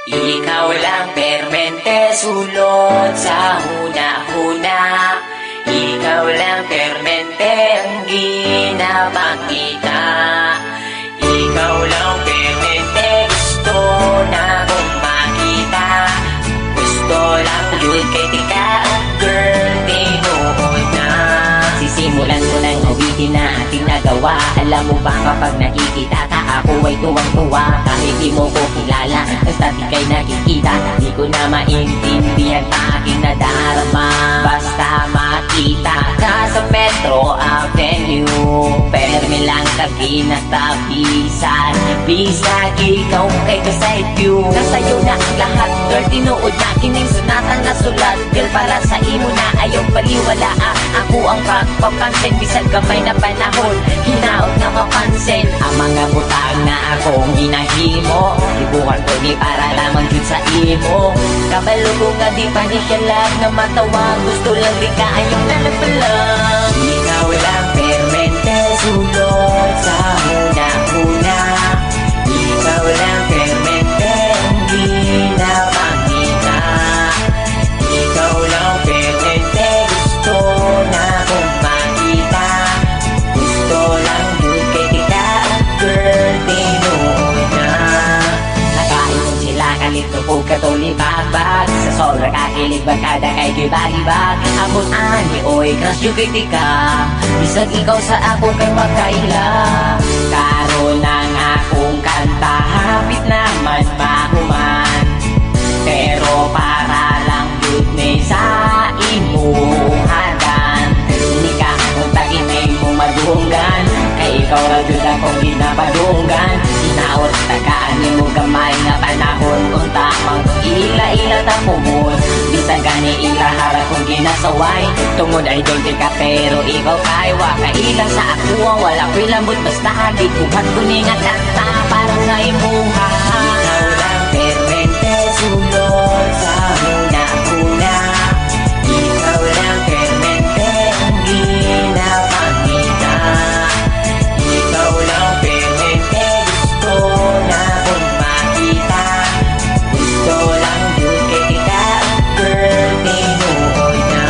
Ikaw lang permente, sulot sa huna-huna. Ikaw lang permente, ang ginapakita. Ikaw lang permente, gusto na kong makita. Gusto lang yun kay tika, girl, tinuod na. Sisimulan ko ng awitin na ating nagawa. Alam mo ba kapag nakikita ka, ako ay tuwang-tuwa. Kahit di mo ko kilala, basta di kay nakikita, di ko na maintindihan pa aking nadarama. Basta makita ka sa Metro Avenue, permi lang kaginatapisan. Bisag ikaw kay kaside view, nasa'yo na ang lahat, girl, tinuod na kining sunatan na sulat. Girl, para sa imo na ayaw baliwala, ako ang pagpapansin. Bisag gamay na panahon, hinaot na mapansin ang mga butang na akong ginahimo. Ibukan ko ni para lamang yun sa imo. Kabalo ko nga di pa ni kalag na matawa, gusto lang di ka ayong nalapalang. Ikaw lang permente, sulot sa huna-huna. Ikaw lang permente, ang ginapakita. Ikaw lang permente, gusto na kong makita. Gusto lang yun kay tika, girl, tinuod na. Nakain sila kalito po katulibag-bag, sa sobra kakilig bagkada kay gibalibag. Amon ani oy crush yung kay tika, bisag ikaw sa ako kay magkaila. Karon ang akong kanta, hapit naman mahuman, pero para lang yun may sa imuhadan. Hindi ka muntakin ay mo madunggan, kay ikaw ra jud akong ginapadunggan. Sinaot tagaan ni mo gamay na panahon, kung tamang ila-ila tapumon. Bisag gani ila hara kong ginasaway, tungod ay doon ka pero ikaw kay wakailang sa ako. Wala ko'y lambot basta di kuhat ko ni nga kanta parang nga imuha. Ikaw lang permente, sulot sa huna-huna. Ikaw lang permente, ang ginapakita. Ikaw lang permente, gusto na kong makita. Gusto lang yun kay tika, girl, tinuod na.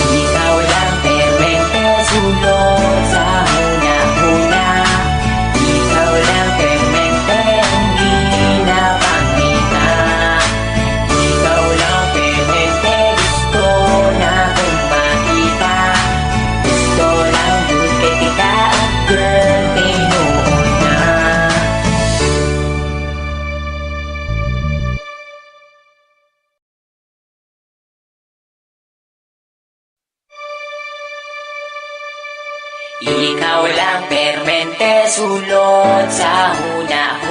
Ikaw lang permente, sulot sa huna-huna. Ikaw lang permente, ang ginapakita. Ikaw lang permente, gusto na kong makita. Gusto lang yun kay tika, girl, tinuod na. Ikaw lang permente, sulot sa huna-huna.